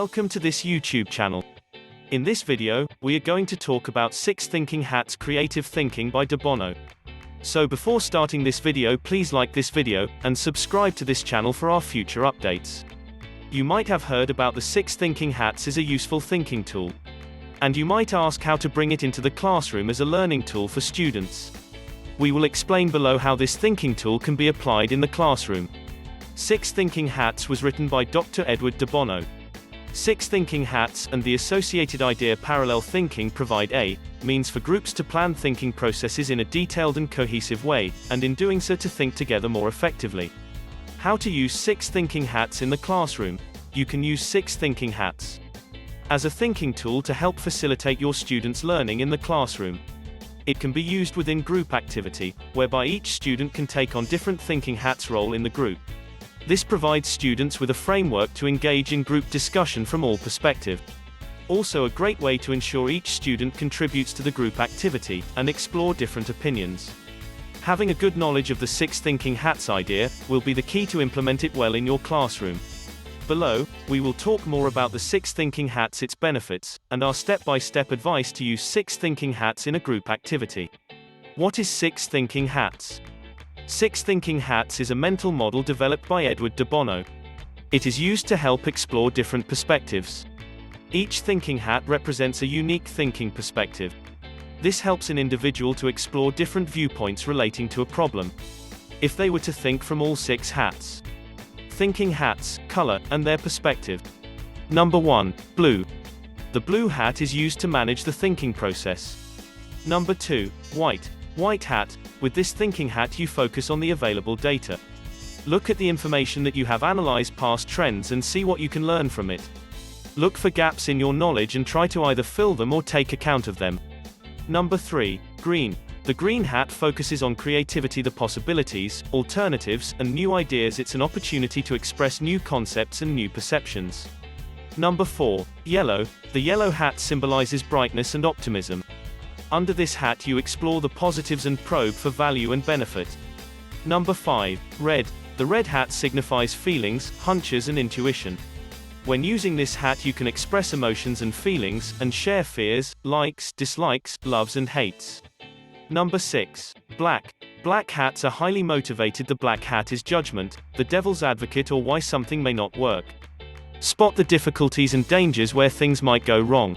Welcome to this YouTube channel. In this video, we are going to talk about 6 Thinking Hats Creative Thinking by De Bono. So before starting this video, please like this video, and subscribe to this channel for our future updates. You might have heard about the 6 Thinking Hats as a useful thinking tool. And you might ask how to bring it into the classroom as a learning tool for students. We will explain below how this thinking tool can be applied in the classroom. 6 Thinking Hats was written by Dr. Edward de Bono. 6 Thinking Hats and the associated idea parallel thinking provide a means for groups to plan thinking processes in a detailed and cohesive way, and in doing so to think together more effectively. How to use 6 Thinking Hats in the classroom. You can use 6 Thinking Hats as a thinking tool to help facilitate your students' learning in the classroom. It can be used within group activity, whereby each student can take on different thinking hats role in the group. This provides students with a framework to engage in group discussion from all perspectives. Also a great way to ensure each student contributes to the group activity, and explore different opinions. Having a good knowledge of the 6 Thinking Hats idea will be the key to implement it well in your classroom. Below, we will talk more about the 6 Thinking Hats, its benefits, and our step-by-step advice to use 6 Thinking Hats in a group activity. What is 6 Thinking Hats? 6 Thinking Hats is a mental model developed by Edward de Bono. It is used to help explore different perspectives. Each thinking hat represents a unique thinking perspective. This helps an individual to explore different viewpoints relating to a problem. If they were to think from all 6 hats. Thinking hats, color, and their perspective. Number 1, blue. The blue hat is used to manage the thinking process. Number 2, white. White hat. With this thinking hat you focus on the available data. Look at the information that you have, analyzed past trends and see what you can learn from it. Look for gaps in your knowledge and try to either fill them or take account of them. Number 3, green. The green hat focuses on creativity, the possibilities, alternatives, and new ideas. It's an opportunity to express new concepts and new perceptions. Number 4, yellow. The yellow hat symbolizes brightness and optimism. Under this hat you explore the positives and probe for value and benefit. Number 5, red. The red hat signifies feelings, hunches and intuition. When using this hat you can express emotions and feelings, and share fears, likes, dislikes, loves and hates. Number 6, black. Black hats are highly motivated. The black hat is judgment, the devil's advocate, or why something may not work. Spot the difficulties and dangers where things might go wrong.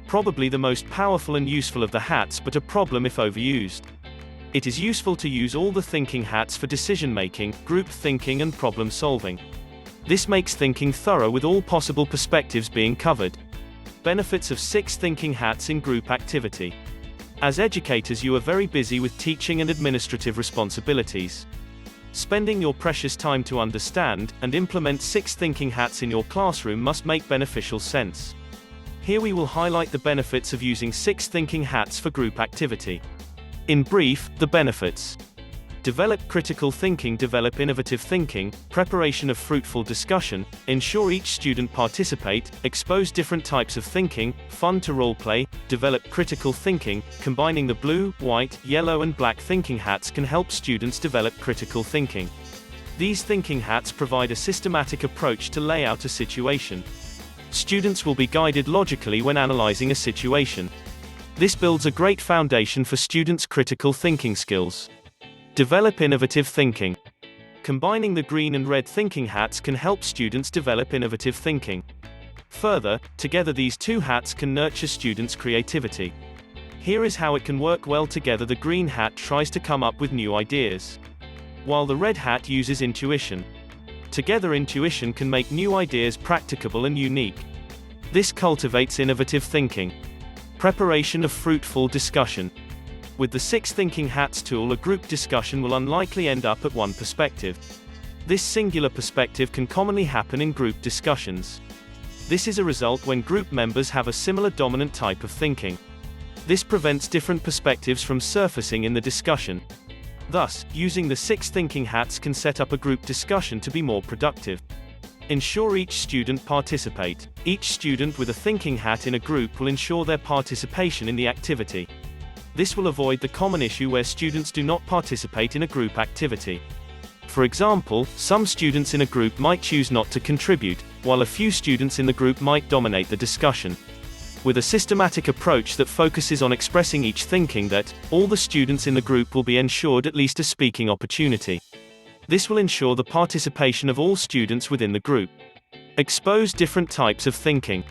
Probably the most powerful and useful of the hats, but a problem if overused. It is useful to use all the thinking hats for decision making, group thinking and problem solving. This makes thinking thorough with all possible perspectives being covered. Benefits of 6 Thinking Hats in group activity. As educators you are very busy with teaching and administrative responsibilities. Spending your precious time to understand and implement 6 Thinking Hats in your classroom must make beneficial sense. Here we will highlight the benefits of using 6 Thinking Hats for group activity. In brief, the benefits. Develop critical thinking, develop innovative thinking, preparation of fruitful discussion, ensure each student participate, expose different types of thinking, fun to role play, develop critical thinking. Combining the blue, white, yellow and black thinking hats can help students develop critical thinking. These thinking hats provide a systematic approach to lay out a situation. Students will be guided logically when analyzing a situation. This builds a great foundation for students' critical thinking skills. Develop innovative thinking. Combining the green and red thinking hats can help students develop innovative thinking. Further, together these 2 hats can nurture students' creativity. Here is how it can work well together. The green hat tries to come up with new ideas, while the red hat uses intuition. Together intuition can make new ideas practicable and unique. This cultivates innovative thinking. Preparation of fruitful discussion. With the 6 Thinking Hats tool, a group discussion will unlikely end up at one perspective. This singular perspective can commonly happen in group discussions. This is a result when group members have a similar dominant type of thinking. This prevents different perspectives from surfacing in the discussion. Thus, using the 6 Thinking Hats can set up a group discussion to be more productive. Ensure each student participate. Each student with a thinking hat in a group will ensure their participation in the activity. This will avoid the common issue where students do not participate in a group activity. For example, some students in a group might choose not to contribute, while a few students in the group might dominate the discussion. With a systematic approach that focuses on expressing each thinking that, all the students in the group will be ensured at least a speaking opportunity. This will ensure the participation of all students within the group. Expose different types of thinking.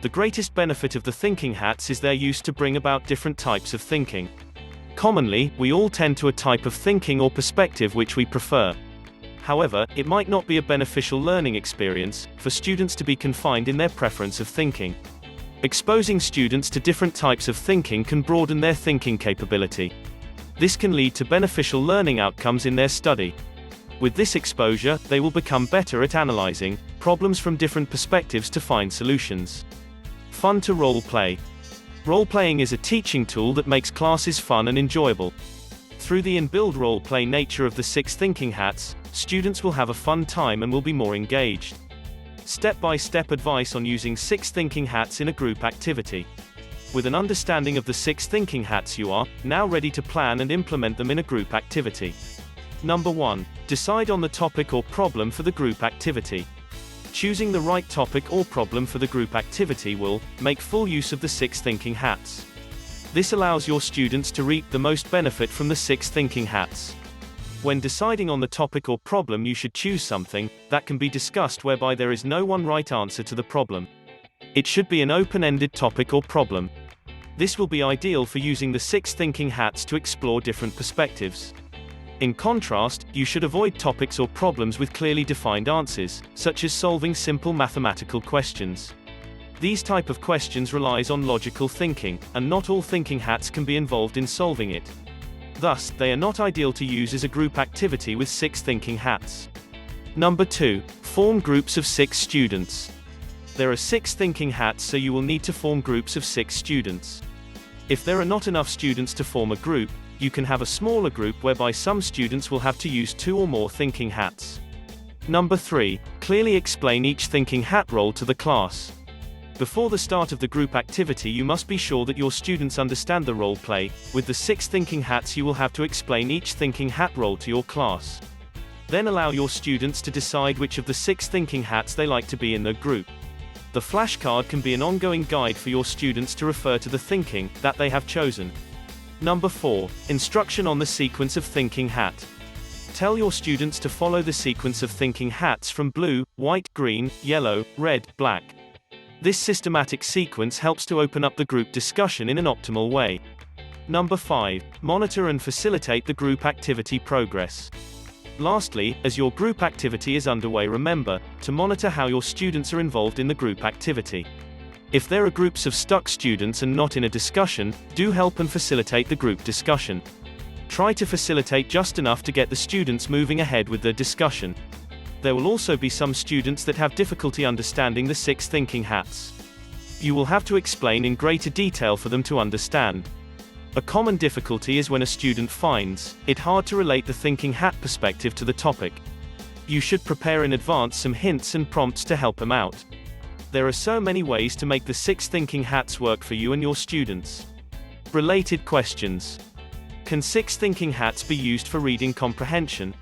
The greatest benefit of the thinking hats is their use to bring about different types of thinking. Commonly, we all tend to a type of thinking or perspective which we prefer. However, it might not be a beneficial learning experience for students to be confined in their preference of thinking. Exposing students to different types of thinking can broaden their thinking capability. This can lead to beneficial learning outcomes in their study. With this exposure, they will become better at analyzing problems from different perspectives to find solutions. Fun to role play. Role-playing is a teaching tool that makes classes fun and enjoyable. Through the inbuilt role-play nature of the 6 thinking hats, students will have a fun time and will be more engaged. Step-by-step advice on using 6 thinking hats in a group activity. With an understanding of the 6 thinking hats, you are now ready to plan and implement them in a group activity. Number 1. Decide on the topic or problem for the group activity. Choosing the right topic or problem for the group activity will make full use of the 6 thinking hats. This allows your students to reap the most benefit from the 6 thinking hats. When deciding on the topic or problem, you should choose something that can be discussed whereby there is no one right answer to the problem. It should be an open-ended topic or problem. This will be ideal for using the 6 thinking hats to explore different perspectives. In contrast, you should avoid topics or problems with clearly defined answers, such as solving simple mathematical questions. These type of questions relies on logical thinking, and not all thinking hats can be involved in solving it. Thus, they are not ideal to use as a group activity with 6 thinking hats. Number 2. Form groups of 6 students. There are 6 thinking hats, so you will need to form groups of 6 students. If there are not enough students to form a group, you can have a smaller group whereby some students will have to use 2 or more thinking hats. Number 3. Clearly explain each thinking hat role to the class. Before the start of the group activity, you must be sure that your students understand the role play. With the 6 thinking hats, you will have to explain each thinking hat role to your class. Then allow your students to decide which of the 6 thinking hats they like to be in the group. The flashcard can be an ongoing guide for your students to refer to the thinking that they have chosen. Number 4. Instruction on the sequence of thinking hat. Tell your students to follow the sequence of thinking hats from blue, white, green, yellow, red, black. This systematic sequence helps to open up the group discussion in an optimal way. Number 5. Monitor and facilitate the group activity progress. Lastly, as your group activity is underway, remember to monitor how your students are involved in the group activity. If there are groups of stuck students and not in a discussion, do help and facilitate the group discussion. Try to facilitate just enough to get the students moving ahead with the discussion. There will also be some students that have difficulty understanding the 6 thinking hats. You will have to explain in greater detail for them to understand. A common difficulty is when a student finds it hard to relate the thinking hat perspective to the topic. You should prepare in advance some hints and prompts to help them out. There are so many ways to make the 6 thinking hats work for you and your students. Related questions. Can 6 thinking hats be used for reading comprehension?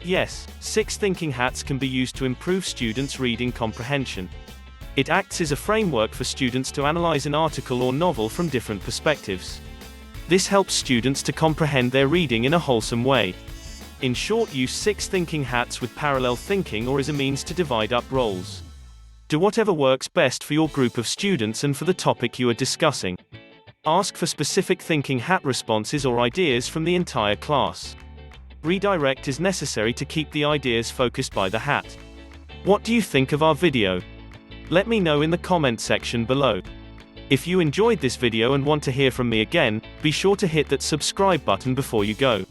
Yes, 6 thinking hats can be used to improve students' reading comprehension. It acts as a framework for students to analyze an article or novel from different perspectives. This helps students to comprehend their reading in a wholesome way. In short, use 6 thinking hats with parallel thinking or as a means to divide up roles. Do whatever works best for your group of students and for the topic you are discussing. Ask for specific thinking hat responses or ideas from the entire class. Redirect is necessary to keep the ideas focused by the hat. What do you think of our video? Let me know in the comment section below. If you enjoyed this video and want to hear from me again, be sure to hit that subscribe button before you go.